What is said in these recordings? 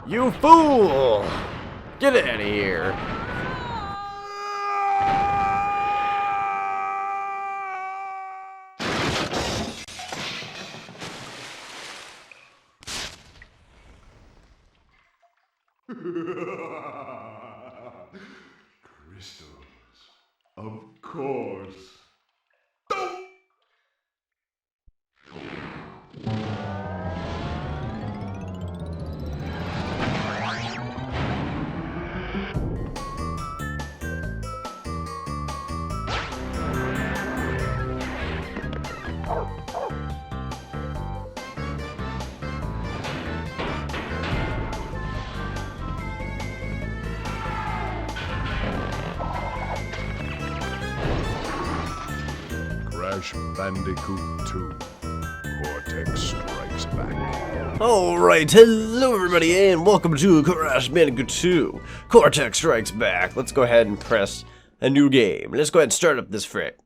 You fool! Get out of here! Crystals. Of course. Crash Bandicoot 2. Cortex Strikes Back. Alright, hello everybody and welcome to Crash Bandicoot 2. Cortex Strikes Back. Let's go ahead and press a new game. Let's go ahead and start up this frick.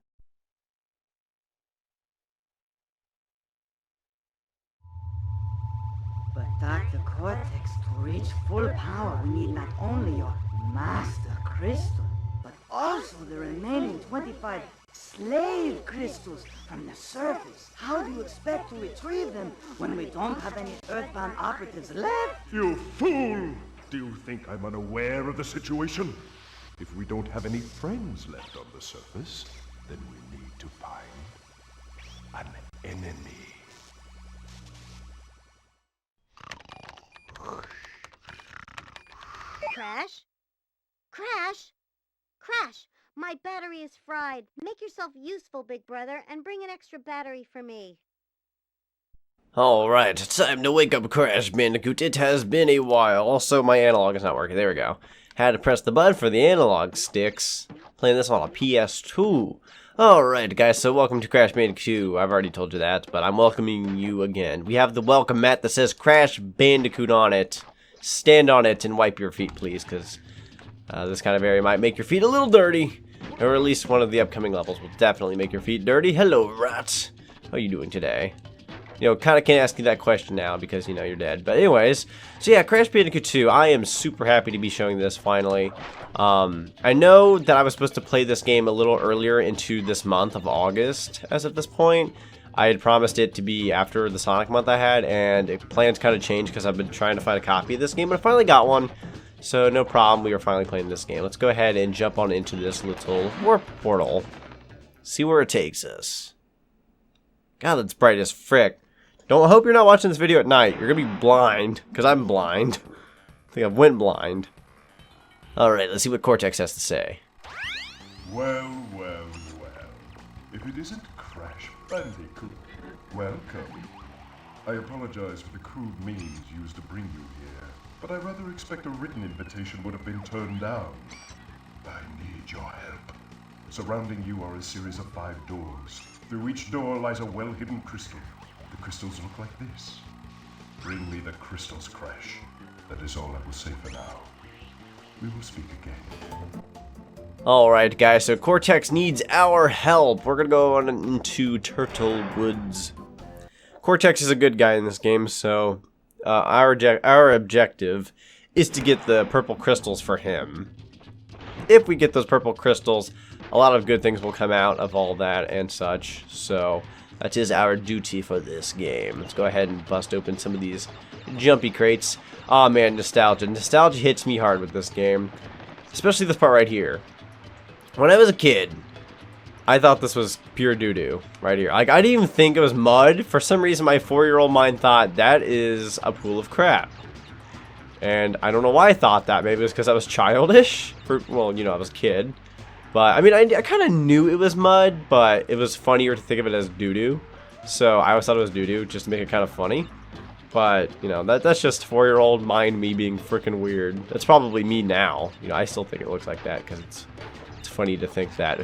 But Dr. Cortex, to reach full power, we need not only your master crystal, but also the remaining 25 slave crystals from the surface. How do you expect to retrieve them when we don't have any Earthbound operatives left? You fool! Do you think I'm unaware of the situation? If we don't have any friends left on the surface, then we need to find an enemy. Crash? Crash? Crash! My battery is fried. Make yourself useful, big brother, and bring an extra battery for me. Alright, it's time to wake up Crash Bandicoot. It has been a while. Also, my analog is not working. There we go. Had to press the button for the analog sticks. Playing this on a PS2. Alright, guys, so welcome to Crash Bandicoot 2. I've already told you that, but I'm welcoming you again. We have the welcome mat that says Crash Bandicoot on it. Stand on it and wipe your feet, please, because this kind of area might make your feet a little dirty. Or at least one of the upcoming levels will definitely make your feet dirty. Hello, rat. How are you doing today? You know, kind of can't ask you that question now because, you know, you're dead. But anyways, so yeah, Crash Bandicoot 2. I am super happy to be showing this finally. I know that I was supposed to play this game a little earlier into this month of August as of this point. I had promised it to be after the Sonic month I had, and plans kind of changed because I've been trying to find a copy of this game, but I finally got one. So no problem, we are finally playing this game. Let's go ahead and jump on into this little warp portal. See where it takes us. God, that's bright as frick. I hope you're not watching this video at night. You're gonna be blind, because I'm blind. I think I went blind. Alright, let's see what Cortex has to say. Well. If it isn't Crash Bandicoot, welcome. I apologize for the crude means used to bring you here, but I rather expect a written invitation would have been turned down. I need your help. Surrounding you are a series of 5 doors. Through each door lies a well-hidden crystal. The crystals look like this. Bring me the crystals, Crash. That is all I will say for now. We will speak again. Alright guys, so Cortex needs our help. We're gonna go on into Turtle Woods. Cortex is a good guy in this game, so our objective is to get the purple crystals for him. If we get those purple crystals, a lot of good things will come out of all that and such. So that is our duty for this game. Let's go ahead and bust open some of these jumpy crates. Aw man, nostalgia. Nostalgia hits me hard with this game. Especially this part right here. When I was a kid, I thought this was pure doo-doo right here. Like, I didn't even think it was mud. For some reason, my 4-year-old mind thought that is a pool of crap. And I don't know why I thought that. Maybe it was because I was childish. Well, you know, I was a kid. But, I mean, I kind of knew it was mud, but it was funnier to think of it as doo-doo. So, I always thought it was doo-doo, just to make it kind of funny. But, you know, that's just 4-year-old mind me being freaking weird. That's probably me now. You know, I still think it looks like that because it's funny to think that.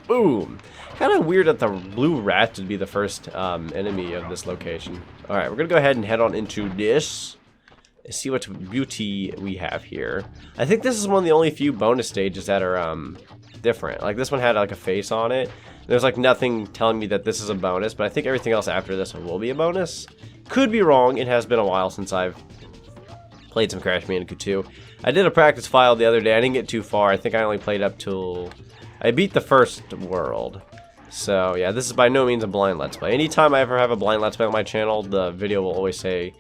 Boom! Kind of weird that the blue rat would be the first enemy of this location. Alright, we're going to go ahead and head on into this. See what beauty we have here. I think this is one of the only few bonus stages that are different. Like, this one had like a face on it. There's like nothing telling me that this is a bonus, but I think everything else after this one will be a bonus. Could be wrong. It has been a while since I've Played some Crash Bandicoot 2. I did a practice file the other day. I didn't get too far. I think I only played up till... I beat the first world. So, yeah, this is by no means a blind Let's Play. Anytime I ever have a blind Let's Play on my channel, the video will always say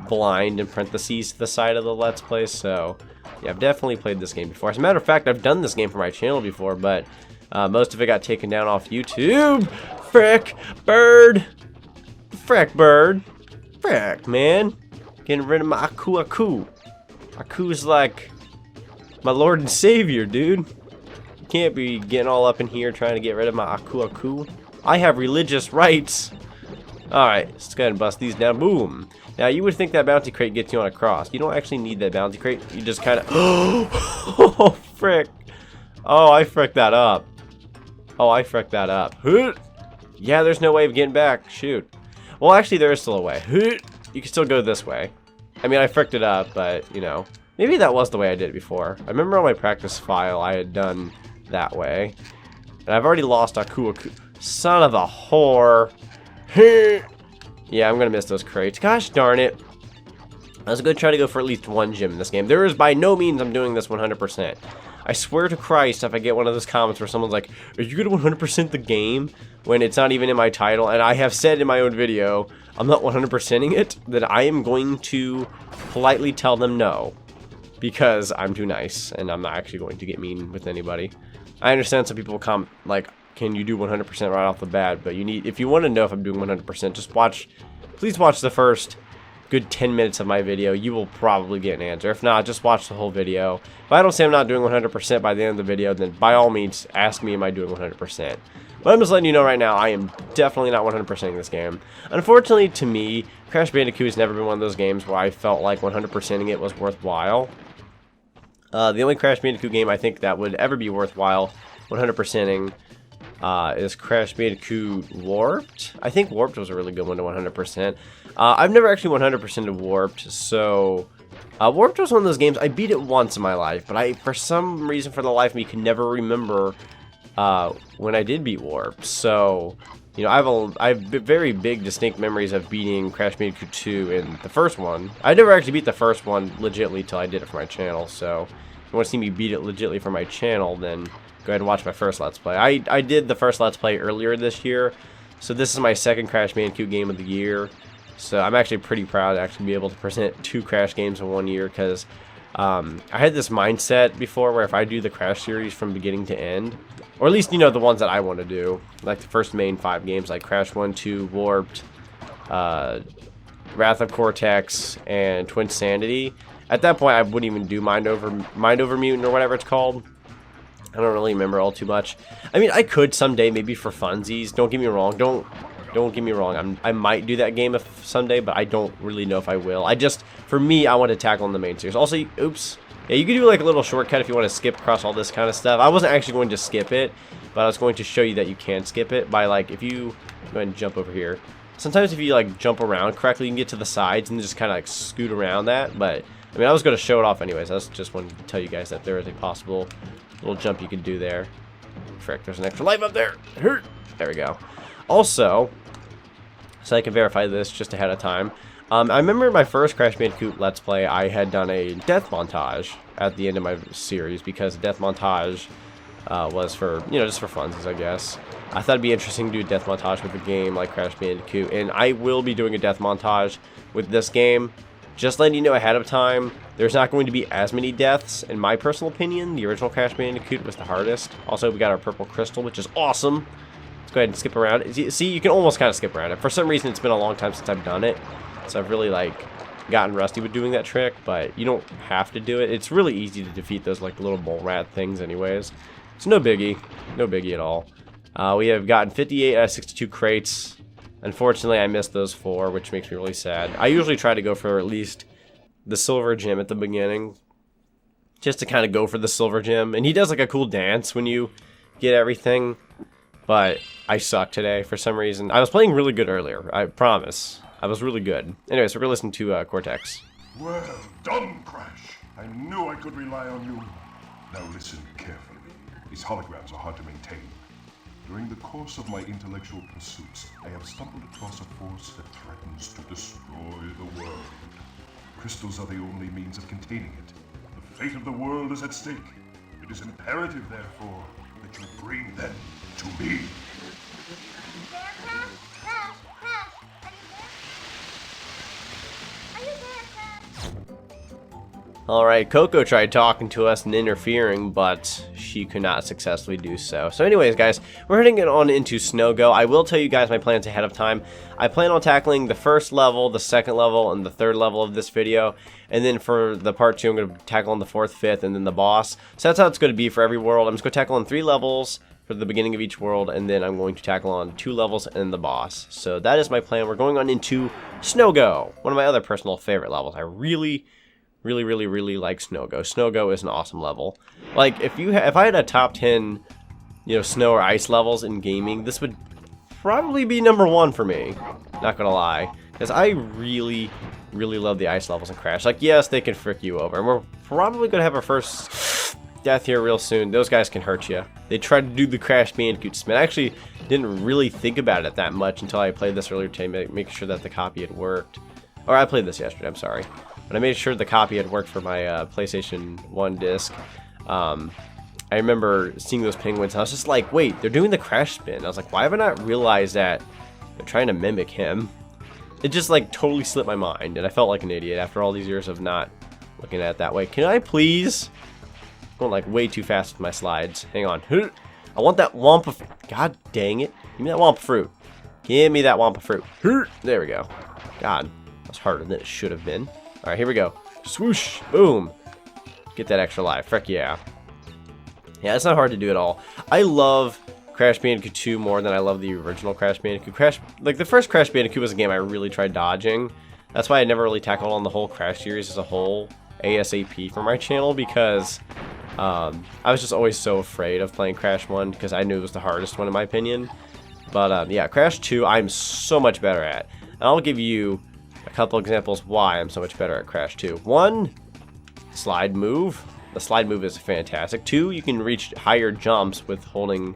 blind in parentheses to the side of the Let's Play. So, yeah, I've definitely played this game before. As a matter of fact, I've done this game for my channel before, but most of it got taken down off YouTube. Frick, bird. Frick, bird. Frick, man. Getting rid of my Aku Aku. Aku's like my Lord and Savior, dude. You can't be getting all up in here trying to get rid of my Aku Aku. I have religious rights. Alright, let's go ahead and bust these down. Boom. Now, you would think that bounty crate gets you on a cross. You don't actually need that bounty crate. You just kind of... Oh, frick. Oh, I fricked that up. Oh, I fricked that up. Yeah, there's no way of getting back. Shoot. Well, actually, there is still a way. You can still go this way. I mean, I fricked it up, but, you know. Maybe that was the way I did it before. I remember on my practice file I had done that way. And I've already lost Aku Aku. Son of a whore. Yeah, I'm going to miss those crates. Gosh darn it. I was going to try to go for at least one gym in this game. There is by no means I'm doing this 100%. I swear to Christ, if I get one of those comments where someone's like, are you going to 100% the game? When it's not even in my title. And I have said in my own video, I'm not 100%ing it. That I am going to politely tell them no. Because I'm too nice. And I'm not actually going to get mean with anybody. I understand some people come like, can you do 100% right off the bat? But you need, if you want to know if I'm doing 100%, just watch, please watch the first good 10 minutes of my video. You will probably get an answer. If not, just watch the whole video. If I don't say I'm not doing 100% by the end of the video, then by all means, ask me, am I doing 100%? But I'm just letting you know right now, I am definitely not 100%ing this game. Unfortunately, to me, Crash Bandicoot has never been one of those games where I felt like 100%ing it was worthwhile. The only Crash Bandicoot game I think that would ever be worthwhile 100%ing is Crash Bandicoot Warped. I think Warped was a really good one to 100%. I've never actually 100%ed Warped, so Warped was one of those games, I beat it once in my life, but I, for some reason for the life of me, can never remember when I did beat Warped. So, you know, I have very big distinct memories of beating Crash Bandicoot 2 in the first one. I never actually beat the first one legitly till I did it for my channel, so if you want to see me beat it legitly for my channel, then go ahead and watch my first Let's Play. I did the first Let's Play earlier this year, so this is my second Crash Bandicoot game of the year. So I'm actually pretty proud to actually be able to present 2 Crash games in 1 year, because I had this mindset before where if I do the Crash series from beginning to end, or at least, you know, the ones that I want to do, like the first main 5 games, like Crash 1, 2, Warped, Wrath of Cortex, and Twinsanity. At that point, I wouldn't even do Mind Over Mutant or whatever it's called. I don't really remember all too much. I mean, I could someday, maybe for funsies. Don't get me wrong. Don't get me wrong. I might do that game if someday, but I don't really know if I will. For me, I want to tackle in the main series. Also, oops. Yeah, you can do like a little shortcut if you want to skip across all this kind of stuff. I wasn't actually going to skip it, but I was going to show you that you can skip it by, like, if you go ahead and jump over here. Sometimes if you like jump around correctly, you can get to the sides and just kind of like scoot around that. But I mean, I was going to show it off anyways. I just wanted to tell you guys that there is a possible little jump you can do there. Frick, there's an extra life up there. There we go. Also, so I can verify this just ahead of time. I remember my first Crash Bandicoot Let's Play, I had done a death montage at the end of my series, because death montage was for, you know, just for funsies, I guess. I thought it'd be interesting to do a death montage with a game like Crash Bandicoot, and I will be doing a death montage with this game. Just letting you know ahead of time, there's not going to be as many deaths. In my personal opinion, the original Crash Bandicoot was the hardest. Also, we got our purple crystal, which is awesome. Let's go ahead and skip around. See, you can almost kind of skip around it. For some reason, it's been a long time since I've done it, so I've really, like, gotten rusty with doing that trick, but you don't have to do it. It's really easy to defeat those, like, little mole rat things anyways. It's no biggie. No biggie at all. We have gotten 58 out of 62 crates. Unfortunately, I missed those 4, which makes me really sad. I usually try to go for at least the silver gem at the beginning, just to kind of go for the silver gem. And he does, like, a cool dance when you get everything, but I suck today for some reason. I was playing really good earlier, I promise. I was really good. Anyways, we're going to listen to Cortex. Well done, Crash. I knew I could rely on you. Now listen carefully. These holograms are hard to maintain. During the course of my intellectual pursuits, I have stumbled across a force that threatens to destroy the world. Crystals are the only means of containing it. The fate of the world is at stake. It is imperative, therefore, that you bring them to me. There, Crash? Crash! Crash! Are you there? Are you there, Crash? Alright, Coco tried talking to us and interfering, but she could not successfully do so. So anyways, guys, we're heading on into Snow Go. I will tell you guys my plans ahead of time. I plan on tackling the first level, the second level, and the third level of this video. And then for the part 2, I'm going to tackle on the 4th, 5th, and then the boss. So that's how it's going to be for every world. I'm just going to tackle on 3 levels for the beginning of each world, and then I'm going to tackle on 2 levels and the boss. So that is my plan. We're going on into Snow Go, one of my other personal favorite levels. I really like Snow Go. Snow Go is an awesome level. Like, if I had a top 10, you know, snow or ice levels in gaming, this would probably be number 1 for me. Not gonna lie, because I really love the ice levels in Crash. Like, yes, they can frick you over, and we're probably gonna have our first death here real soon. Those guys can hurt you. They tried to do the Crash Bandicoot spin. I actually didn't really think about it that much until I played this earlier today, making sure that the copy had worked. Or I played this yesterday, I'm sorry. But I made sure the copy had worked for my PlayStation 1 disc. I remember seeing those penguins, and I was just like, wait, they're doing the Crash spin. I was like, why have I not realized that they're trying to mimic him? It just, like, totally slipped my mind, and I felt like an idiot after all these years of not looking at it that way. Can I please? I'm going, like, way too fast with my slides. Hang on. I want that Wampa. God dang it. Give me that Wampa fruit. Give me that Wampa fruit. There we go. God, that's harder than it should have been. Alright, here we go. Swoosh! Boom! Get that extra life. Frick yeah. Yeah, it's not hard to do at all. I love Crash Bandicoot 2 more than I love the original Crash Bandicoot. Like, the first Crash Bandicoot was a game I really tried dodging. That's why I never really tackled on the whole Crash series as a whole ASAP for my channel, because I was just always so afraid of playing Crash 1, because I knew it was the hardest one in my opinion. But yeah, Crash 2 I'm so much better at. And I'll give you a couple examples why I'm so much better at Crash 2. 1, slide move. The slide move is fantastic. 2, you can reach higher jumps with holding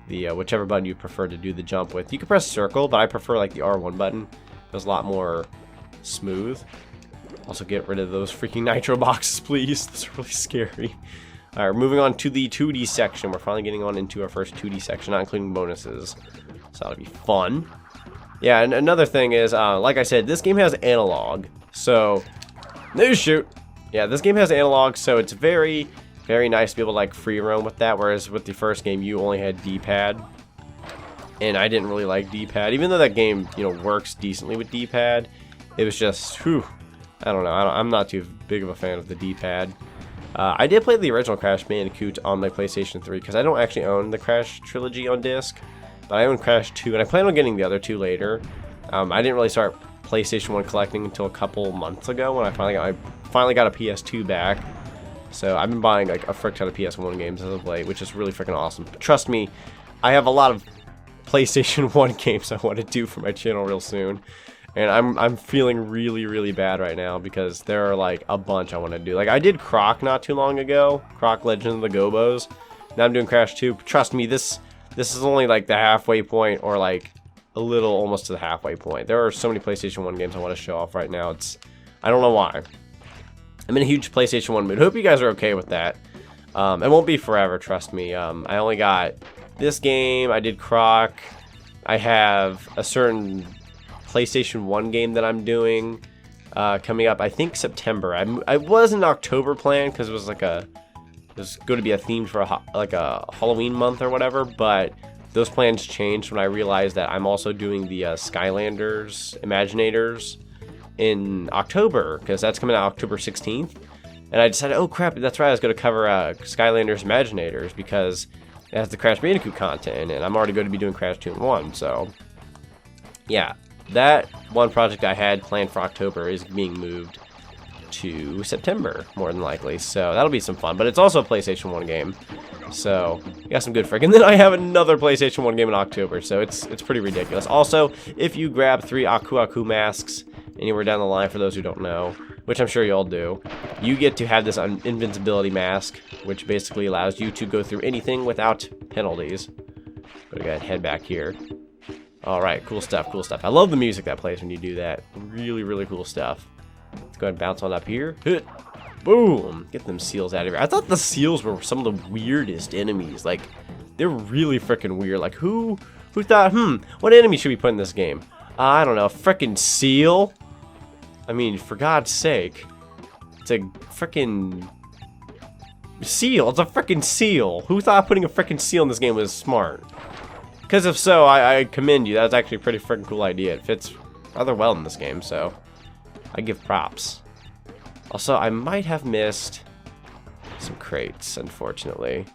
the whichever button you prefer to do the jump with. You can press circle, but I prefer like the R1 button. It's a lot more smooth. Also, get rid of those freaking nitro boxes, please. Those are really scary. All right, moving on to the 2D section. We're finally getting on into our first 2D section, not including bonuses. So that'll be fun. Yeah, and another thing is, like I said, this game has analog. So, no shoot. Yeah, this game has analog, so it's very nice to be able to like free roam with that. Whereas with the first game, you only had D-pad, and I didn't really like D-pad. Even though that game, you know, works decently with D-pad, it was just, whew, I don't know. I'm not too big of a fan of the D-pad. I did play the original Crash Bandicoot on my PlayStation 3 because I don't actually own the Crash trilogy on disc. But I own Crash 2, and I plan on getting the other 2 later. I didn't really start PlayStation 1 collecting until a couple months ago when I finally got a PS2 back. So I've been buying like a frick ton of PS1 games as of late, which is really freaking awesome. But trust me, I have a lot of PlayStation 1 games I want to do for my channel real soon. And I'm feeling really bad right now because there are like a bunch I want to do. Like I did Croc not too long ago, Croc Legend of the Gobos. Now I'm doing Crash 2. Trust me, this is only like the halfway point, or like a little almost to the halfway point. There are so many PlayStation 1 games I want to show off right now. I don't know why. I'm in a huge PlayStation 1 mood. Hope you guys are okay with that. It won't be forever, trust me. I only got this game. I did Croc. I have a certain PlayStation 1 game that I'm doing coming up, I think September. I was an October plan because it was like there's going to be a theme for a Halloween month or whatever, but those plans changed when I realized that I'm also doing the Skylanders Imaginators in October, because that's coming out October 16th. And I decided, oh crap, that's right, I was going to cover Skylanders Imaginators because it has the Crash Bandicoot content, and I'm already going to be doing Crash 2 and 1, so yeah. That one project I had planned for October is being moved to September, more than likely. So that'll be some fun. But it's also a PlayStation 1 game. So you got some good frick. And then I have another PlayStation 1 game in October. So it's pretty ridiculous. Also, if you grab 3 Aku Aku masks anywhere down the line, for those who don't know, which I'm sure you all do, you get to have this invincibility mask, which basically allows you to go through anything without penalties. Go ahead and head back here. Alright, cool stuff, cool stuff. I love the music that plays when you do that. Really cool stuff. Let's go ahead and bounce on up here. Hit. Boom. Get them seals out of here. I thought the seals were some of the weirdest enemies. Like, they're really freaking weird. Like, who thought, what enemy should we put in this game? I don't know. Freaking seal? I mean, for God's sake. It's a freaking seal. It's a freaking seal. Who thought putting a freaking seal in this game was smart? Because if so, I commend you. That's actually a pretty freaking cool idea. It fits rather well in this game, so I give props. Also, I might have missed some crates, unfortunately.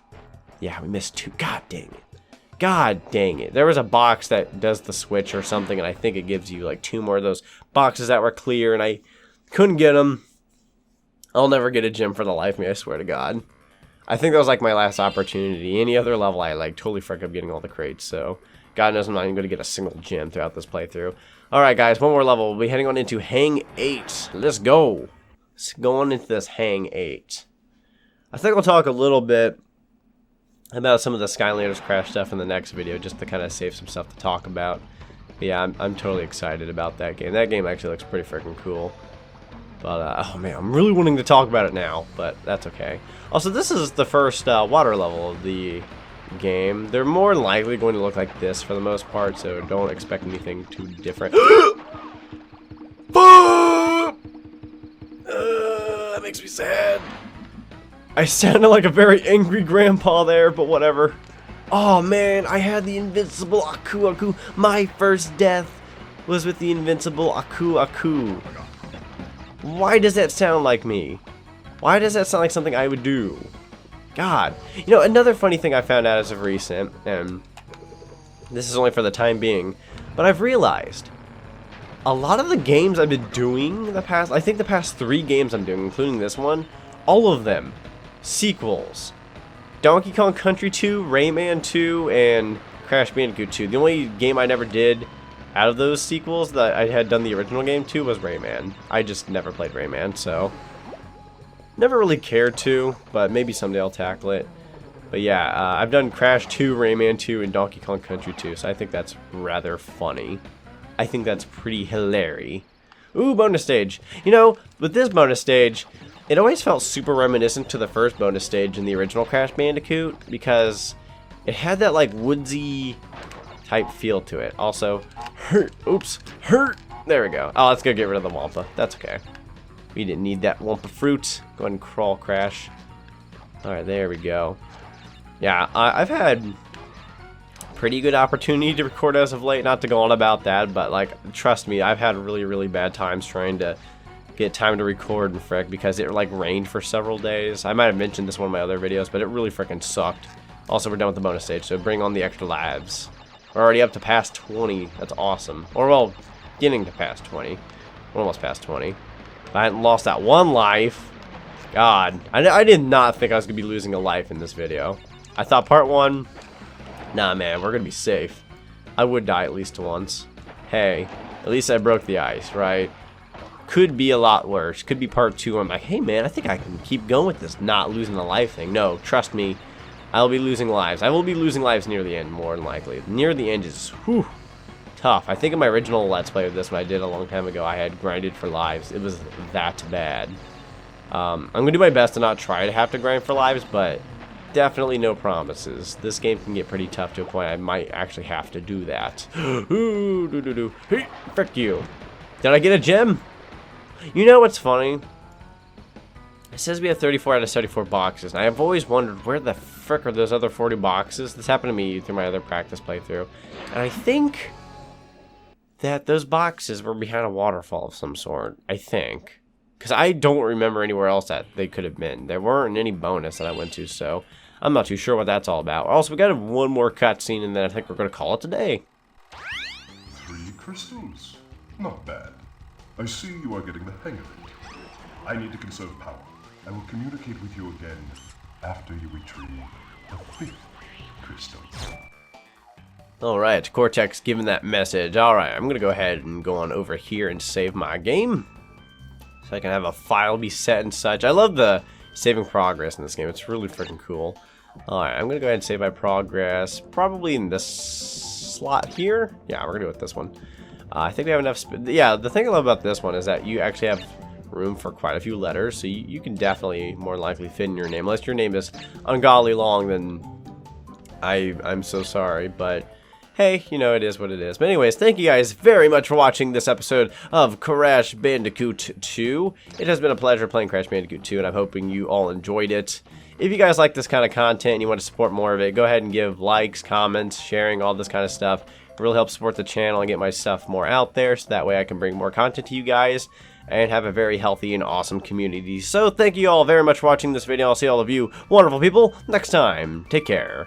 Yeah, we missed 2. God dang it. God dang it. There was a box that does the switch or something, and I think it gives you like 2 more of those boxes that were clear, and I couldn't get them. I'll never get a gem for the life of me, I swear to God. I think that was like my last opportunity. Any other level, I like totally frick up getting all the crates, so God knows I'm not even going to get a single gem throughout this playthrough. Alright guys, one more level. We'll be heading on into Hang 8. Let's go. Let's go on into this Hang 8. I think I'll talk a little bit about some of the Skylanders Crash stuff in the next video, just to kind of save some stuff to talk about. But yeah, I'm totally excited about that game. That game actually looks pretty freaking cool. But, oh man, I'm really wanting to talk about it now, but that's okay. Also, this is the first water level of the game. They're more than likely going to look like this for the most part, so don't expect anything too different. That makes me sad. I sounded like a very angry grandpa there, but whatever. Oh man, I had the invincible Aku Aku. My first death was with the invincible Aku Aku. Why does that sound like me? Why does that sound like something I would do? God. You know, another funny thing I found out as of recent, and this is only for the time being, but I've realized a lot of the games I've been doing the past 3 games I'm doing, including this one, all of them sequels. Donkey Kong Country 2, Rayman 2, and Crash Bandicoot 2. The only game I never did out of those sequels that I had done the original game to was Rayman. I just never played Rayman, so never really cared to, but maybe someday I'll tackle it. But yeah, I've done Crash 2, Rayman 2, and Donkey Kong Country 2, so I think that's rather funny. I think that's pretty hilarious. Ooh, bonus stage. You know, with this bonus stage, it always felt super reminiscent to the first bonus stage in the original Crash Bandicoot, because it had that like woodsy type feel to it. Also, hurt. Oops, hurt. There we go. Oh, let's go get rid of the Wampa. That's okay. We didn't need that Wampa fruit. Go ahead and crawl, Crash. Alright, there we go. Yeah, I've had pretty good opportunity to record as of late. Not to go on about that, but like, trust me, I've had really, really bad times trying to get time to record and frick, because it like rained for several days. I might have mentioned this in one of my other videos, but it really freaking sucked. Also, we're done with the bonus stage, so bring on the extra lives. We're already up to past 20. That's awesome. Or, well, getting to past 20. We're almost past 20. I hadn't lost that 1 life. God. I did not think I was going to be losing a life in this video. I thought part 1, nah, man, we're going to be safe. I would die at least once. Hey, at least I broke the ice, right? Could be a lot worse. Could be part 2. I'm like, hey, man, I think I can keep going with this not losing a life thing. No, trust me. I'll be losing lives. I will be losing lives near the end, more than likely. Near the end is, whew, tough. I think in my original Let's Play of this one I did a long time ago, I had grinded for lives. It was that bad. I'm going to do my best to not try to have to grind for lives, but definitely no promises. This game can get pretty tough to a point I might actually have to do that. Ooh, doo-doo-doo. Hey, frick you. Did I get a gem? You know what's funny? It says we have 34 out of 74 boxes, and I've always wondered where the frick are those other 40 boxes. This happened to me through my other practice playthrough, and I think that those boxes were behind a waterfall of some sort. I think, because I don't remember anywhere else that they could have been. There weren't any bonus that I went to, so I'm not too sure what that's all about. Also, we got one more cutscene, and then I think we're going to call it a day. 3 crystals. Not bad. I see you are getting the hang of it. I need to conserve power. I will communicate with you again after you retrieve the 5th crystal. Alright, Cortex giving that message. Alright, I'm going to go ahead and go on over here and save my game, so I can have a file be set and such. I love the saving progress in this game. It's really freaking cool. Alright, I'm going to go ahead and save my progress, probably in this slot here. Yeah, we're going to go with this one. I think we have enough. Yeah, the thing I love about this one is that you actually have room for quite a few letters, so you can definitely more likely fit in your name. Unless your name is ungodly long, then I'm so sorry, but hey, you know, it is what it is. But anyways, thank you guys very much for watching this episode of Crash Bandicoot 2. It has been a pleasure playing Crash Bandicoot 2, and I'm hoping you all enjoyed it. If you guys like this kind of content and you want to support more of it, go ahead and give likes, comments, sharing, all this kind of stuff. It really helps support the channel and get my stuff more out there, so that way I can bring more content to you guys and have a very healthy and awesome community. So thank you all very much for watching this video. I'll see all of you wonderful people next time. Take care.